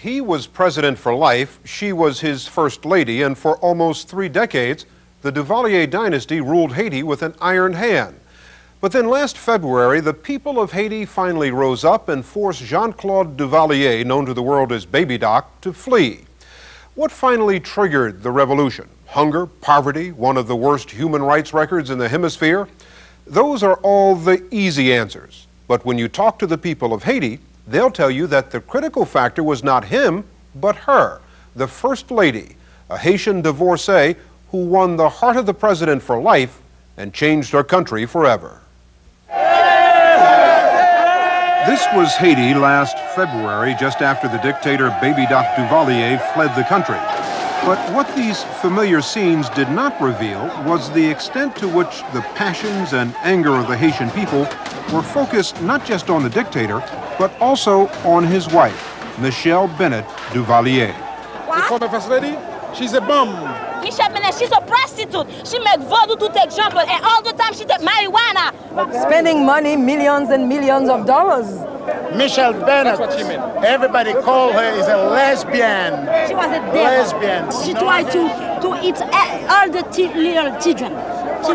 He was president for life, she was his first lady, and for almost 3 decades, the Duvalier dynasty ruled Haiti with an iron hand. But then last February, the people of Haiti finally rose up and forced Jean-Claude Duvalier, known to the world as Baby Doc, to flee. What finally triggered the revolution? Hunger, poverty, one of the worst human rights records in the hemisphere? Those are all the easy answers. But when you talk to the people of Haiti, they'll tell you that the critical factor was not him, but her, the First Lady, a Haitian divorcee who won the heart of the president for life and changed our country forever. This was Haiti last February, just after the dictator Baby Doc Duvalier fled the country. But what these familiar scenes did not reveal was the extent to which the passions and anger of the Haitian people were focused not just on the dictator, but also on his wife, Michele Bennett Duvalier. The former first lady, she's a bum. Michel Bennett, she's a prostitute. She make voodoo to take jump, and all the time she take marijuana. Spending money, millions and millions of dollars. Michel Bennett. That's what she meant. Everybody called her is a lesbian. She was a devil. Lesbian. She tried to eat all the little children.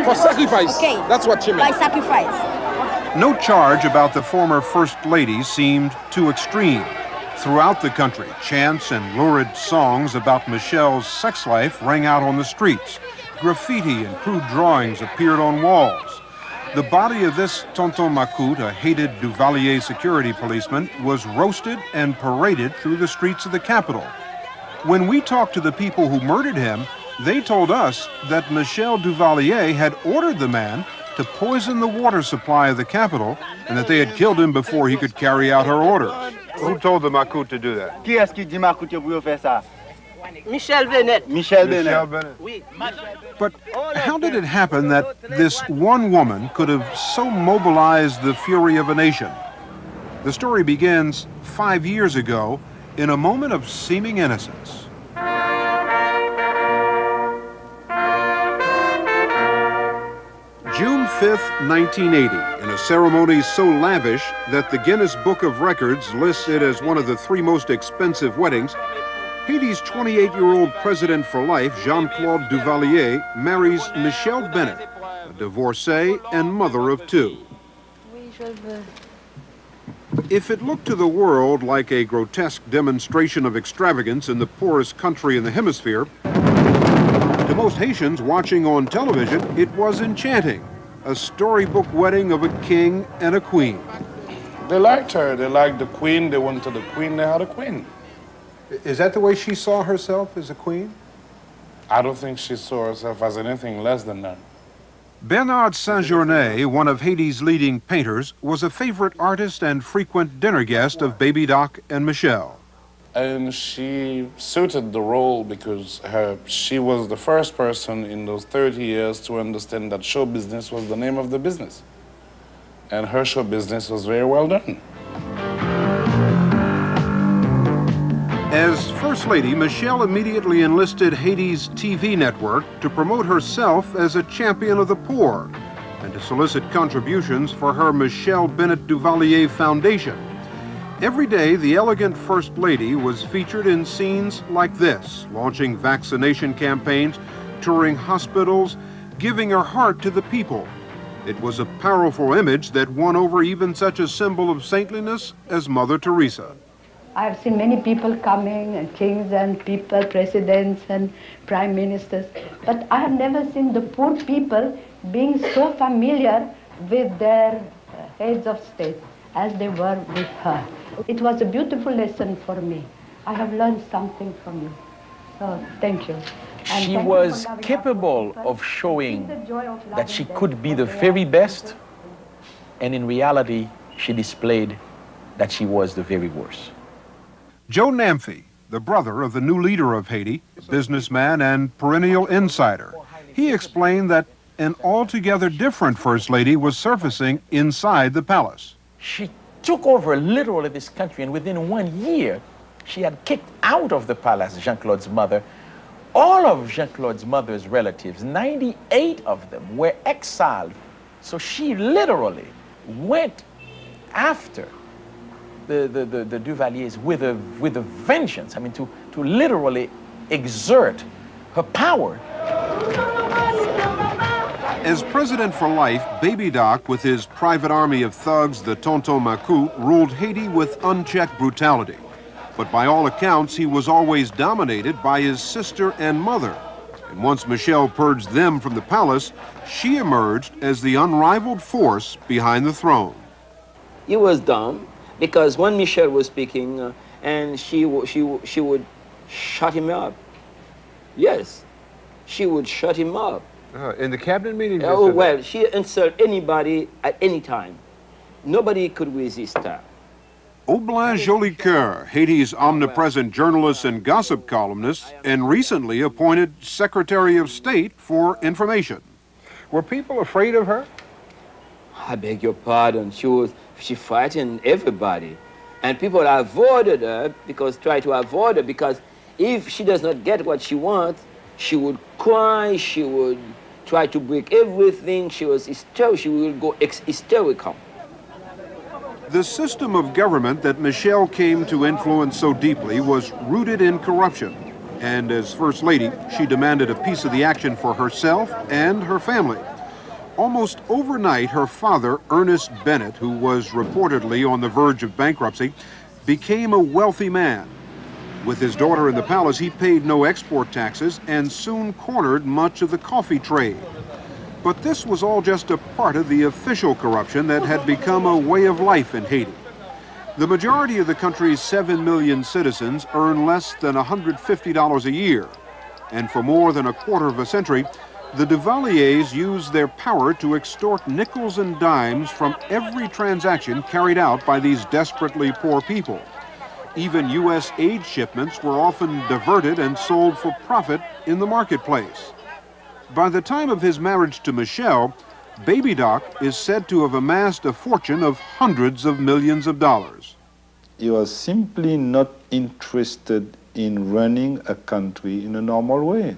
For sacrifice. Okay. That's what she meant. By sacrifice. No charge about the former First Lady seemed too extreme. Throughout the country, chants and lurid songs about Michel's sex life rang out on the streets. Graffiti and crude drawings appeared on walls. The body of this Tonton Macoute, a hated Duvalier security policeman, was roasted and paraded through the streets of the capital. When we talked to the people who murdered him, they told us that Michel Duvalier had ordered the man to poison the water supply of the capital and that they had killed him before he could carry out her orders. Who told the Macoute to do that? Qui est-ce qui dit Macoute pour faire ça? Michel Bennett. Michel Bennett. Oui. But how did it happen that this one woman could have so mobilized the fury of a nation? The story begins 5 years ago in a moment of seeming innocence. June 5th, 1980, in a ceremony so lavish that the Guinness Book of Records lists it as one of the 3 most expensive weddings, Haiti's 28-year-old president for life, Jean-Claude Duvalier, marries Michele Bennett, a divorcee and mother of 2. If it looked to the world like a grotesque demonstration of extravagance in the poorest country in the hemisphere, to most Haitians watching on television, it was enchanting. A storybook wedding of a king and a queen. They liked her. They liked the queen. They wanted the queen. They had a queen. Is that the way she saw herself, as a queen? I don't think she saw herself as anything less than that. Bernard Saint-Journet, one of Haiti's leading painters, was a favorite artist and frequent dinner guest of Baby Doc and Michele. And she suited the role because she was the first person in those 30 years to understand that show business was the name of the business. And her show business was very well done. As First Lady, Michele immediately enlisted Haiti's TV network to promote herself as a champion of the poor and to solicit contributions for her Michele Bennett Duvalier Foundation. Every day, the elegant First Lady was featured in scenes like this, launching vaccination campaigns, touring hospitals, giving her heart to the people. It was a powerful image that won over even such a symbol of saintliness as Mother Teresa. I've seen many people coming, and kings and people, presidents and prime ministers, but I have never seen the poor people being so familiar with their heads of state as they were with her. It was a beautiful lesson for me. I have learned something from you. So thank you. And she was capable of showing that she could be the very best, and in reality, she displayed that she was the very worst. Joe Namfi, the brother of the new leader of Haiti, a businessman and perennial insider, he explained that an altogether different First Lady was surfacing inside the palace. She took over literally this country, and within 1 year, she had kicked out of the palace Jean-Claude's mother. All of Jean-Claude's mother's relatives, 98 of them, were exiled. So she literally went after the Duvaliers with a vengeance. I mean, to literally exert her power. As president for life, Baby Doc, with his private army of thugs, the Tonton Macoute, ruled Haiti with unchecked brutality. But by all accounts, he was always dominated by his sister and mother. And once Michel purged them from the palace, she emerged as the unrivaled force behind the throne. It was dumb, because when Michel was speaking, and she would shut him up. Yes, she would shut him up. In the cabinet meeting? Oh, well, she insulted anybody at any time. Nobody could resist her. Oblin Jolicoeur, Haiti's omnipresent journalist and gossip columnist, and recently appointed Secretary of State for Information. Were people afraid of her? I beg your pardon. She frightened everybody. And people avoided her try to avoid her, because if she does not get what she wants, she would cry, she would try to break everything. She was hysterical. She will go hysterical. The system of government that Michel came to influence so deeply was rooted in corruption. And as First Lady, she demanded a piece of the action for herself and her family. Almost overnight, her father, Ernest Bennett, who was reportedly on the verge of bankruptcy, became a wealthy man. With his daughter in the palace, he paid no export taxes and soon cornered much of the coffee trade. But this was all just a part of the official corruption that had become a way of life in Haiti. The majority of the country's 7 million citizens earn less than $150 a year. And for more than a quarter of a century, the Duvaliers used their power to extort nickels and dimes from every transaction carried out by these desperately poor people. Even U.S. aid shipments were often diverted and sold for profit in the marketplace. By the time of his marriage to Michel, Baby Doc is said to have amassed a fortune of hundreds of millions of dollars. He was simply not interested in running a country in a normal way.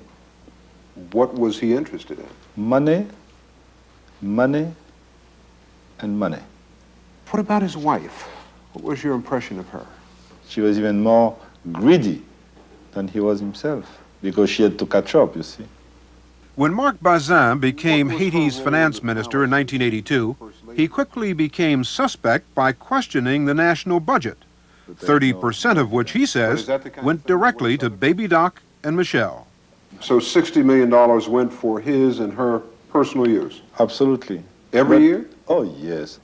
What was he interested in? Money, money, and money. What about his wife? What was your impression of her? She was even more greedy than he was himself, because she had to catch up, you see. When Marc Bazin became Haiti's finance minister in 1982, he quickly became suspect by questioning the national budget, 30% of which, he says, went directly to Baby Doc and Michel. So $60 million went for his and her personal use? Absolutely. Every year? Oh, yes.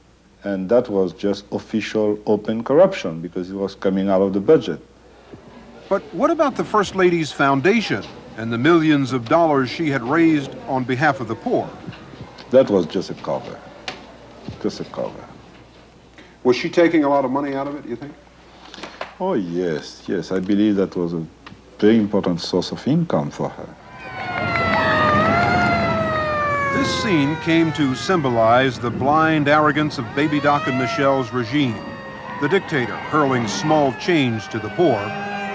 And that was just official open corruption, because it was coming out of the budget. But what about the First Lady's foundation and the millions of dollars she had raised on behalf of the poor? That was just a cover. Just a cover. Was she taking a lot of money out of it, you think? Oh, yes, yes. I believe that was a very important source of income for her. This scene came to symbolize the blind arrogance of Baby Doc and Michel's regime, the dictator hurling small change to the poor,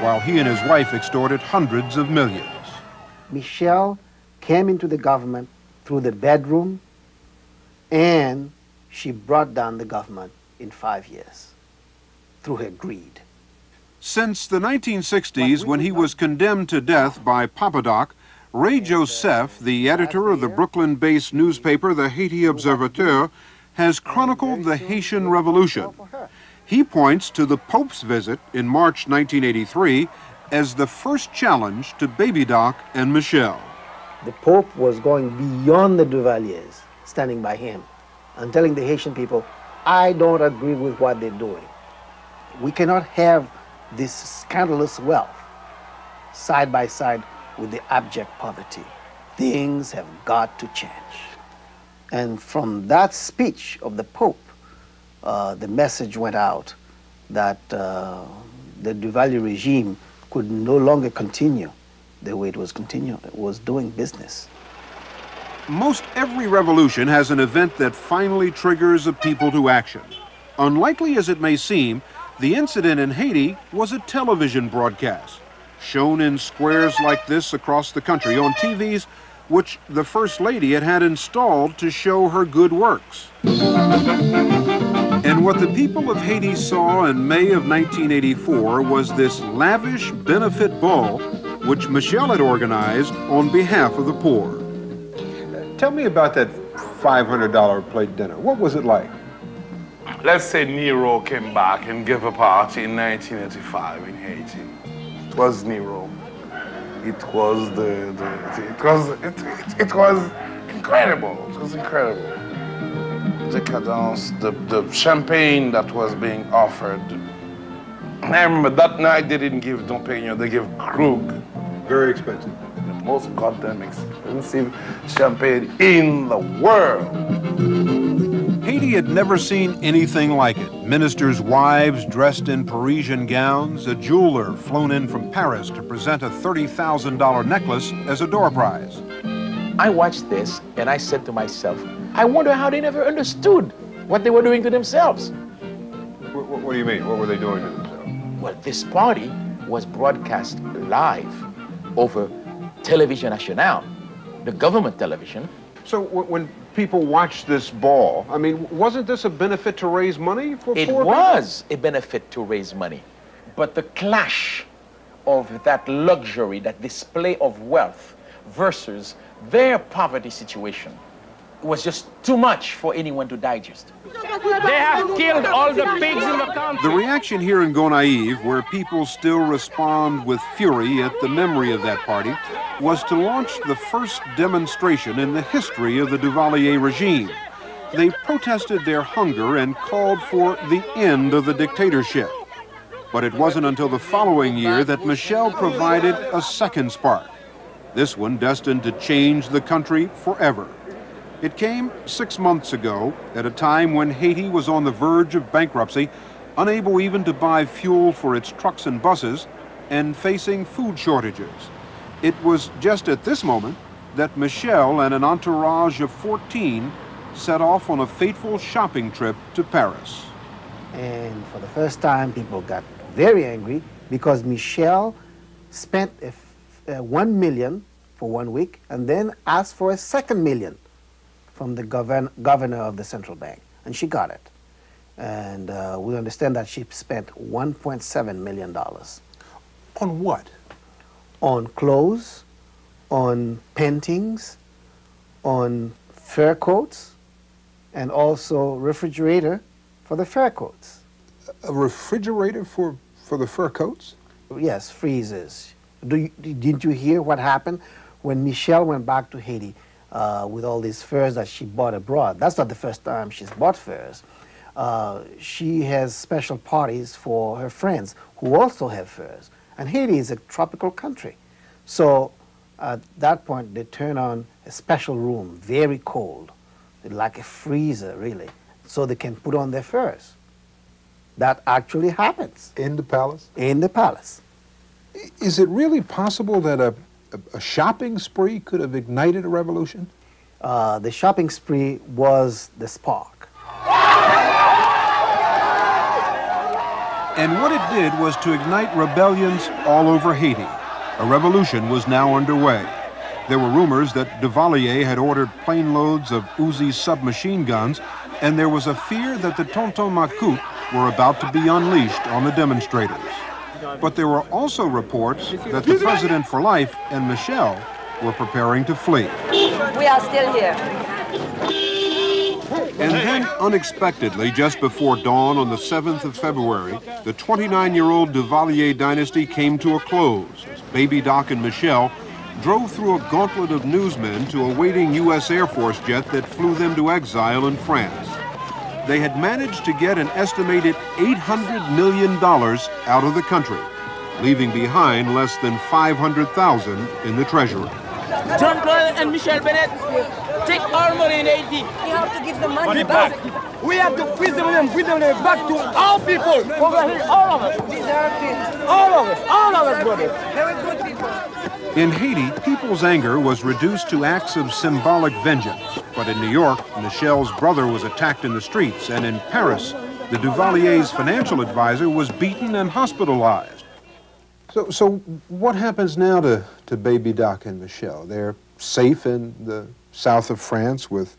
while he and his wife extorted hundreds of millions. Michel came into the government through the bedroom, and she brought down the government in 5 years through her greed. Since the 1960s, when he was condemned to death by Papa Doc, Ray Joseph, the editor of the Brooklyn-based newspaper The Haiti Observateur, has chronicled the Haitian Revolution. He points to the Pope's visit in March 1983 as the first challenge to Baby Doc and Michel. The Pope was going beyond the Duvaliers, standing by him, and telling the Haitian people, I don't agree with what they're doing. We cannot have this scandalous wealth side by side with the abject poverty. Things have got to change. And from that speech of the Pope, the message went out that the Duvalier regime could no longer continue the way it was doing business. Most every revolution has an event that finally triggers a people to action. Unlikely as it may seem, the incident in Haiti was a television broadcast, shown in squares like this across the country on TVs which the First Lady had installed to show her good works. And what the people of Haiti saw in May of 1984 was this lavish benefit ball which Michel had organized on behalf of the poor. Tell me about that $500 plate dinner. What was it like? Let's say Nero came back and gave a party in 1985 in Haiti. It was Nero. It was it was incredible. It was incredible. The cadence, the champagne that was being offered. I remember that night they didn't give Dom Pérignon, they gave Krug. Very expensive. The most goddamn expensive champagne in the world. Haiti had never seen anything like it. Ministers' wives dressed in Parisian gowns, a jeweler flown in from Paris to present a $30,000 necklace as a door prize. I watched this and I said to myself, I wonder how they never understood what they were doing to themselves. What do you mean? What were they doing to themselves? Well, this party was broadcast live over Television Nationale, the government television. So when people watched this ball, I mean, wasn't this a benefit to raise money for poor people? It was a benefit to raise money. But the clash of that luxury, that display of wealth versus their poverty situation was just too much for anyone to digest. They have killed all the pigs in the country. The reaction here in Gonaïves, where people still respond with fury at the memory of that party, was to launch the first demonstration in the history of the Duvalier regime. They protested their hunger and called for the end of the dictatorship. But it wasn't until the following year that Michel provided a second spark. This one destined to change the country forever. It came 6 months ago, at a time when Haiti was on the verge of bankruptcy, unable even to buy fuel for its trucks and buses, and facing food shortages. It was just at this moment that Michel and an entourage of 14 set off on a fateful shopping trip to Paris. And for the first time, people got very angry because Michel spent $1 million for 1 week and then asked for a $2 million from the governor of the central bank, and she got it. And we understand that she spent $1.7 million. On what? On clothes, on paintings, on fur coats, and also refrigerator for the fur coats. A refrigerator for the fur coats? Yes, freezers. Didn't you hear what happened when Michel went back to Haiti with all these furs that she bought abroad? That's not the first time she's bought furs. She has special parties for her friends who also have furs. And Haiti is a tropical country. So at that point, they turn on a special room, very cold, like a freezer, really, so they can put on their furs. That actually happens. In the palace? In the palace. Is it really possible that a shopping spree could have ignited a revolution? The shopping spree was the spark. And what it did was to ignite rebellions all over Haiti. A revolution was now underway. There were rumors that Duvalier had ordered plane loads of Uzi submachine guns, and there was a fear that the Tonton Macoute were about to be unleashed on the demonstrators. But there were also reports that the president for life and Michel were preparing to flee. We are still here. And then, unexpectedly, just before dawn on the 7th of February, the 29-year-old Duvalier dynasty came to a close as Baby Doc and Michel drove through a gauntlet of newsmen to a waiting U.S. Air Force jet that flew them to exile in France. They had managed to get an estimated $800 million out of the country, leaving behind less than $500,000 in the treasury. Jean-Claude and Michel Bennett take all money in Haiti. We have to give the money back. We have to freeze the money and bring the money back to our people. Over here, all of us. These are kids. All of us, brothers. Very good people. In Haiti, people's anger was reduced to acts of symbolic vengeance. But in New York, Michel's brother was attacked in the streets, and in Paris, the Duvalier's financial advisor was beaten and hospitalized. So what happens now to Baby Doc and Michel? They're safe in the south of France with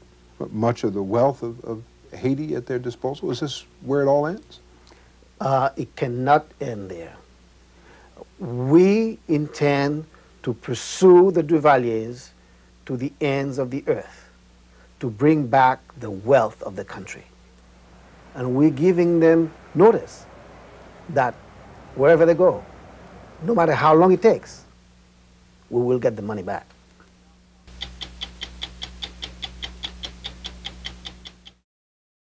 much of the wealth of Haiti at their disposal? Is this where it all ends? It cannot end there. We intend to pursue the Duvaliers to the ends of the earth, to bring back the wealth of the country. And we're giving them notice that wherever they go, no matter how long it takes, we will get the money back.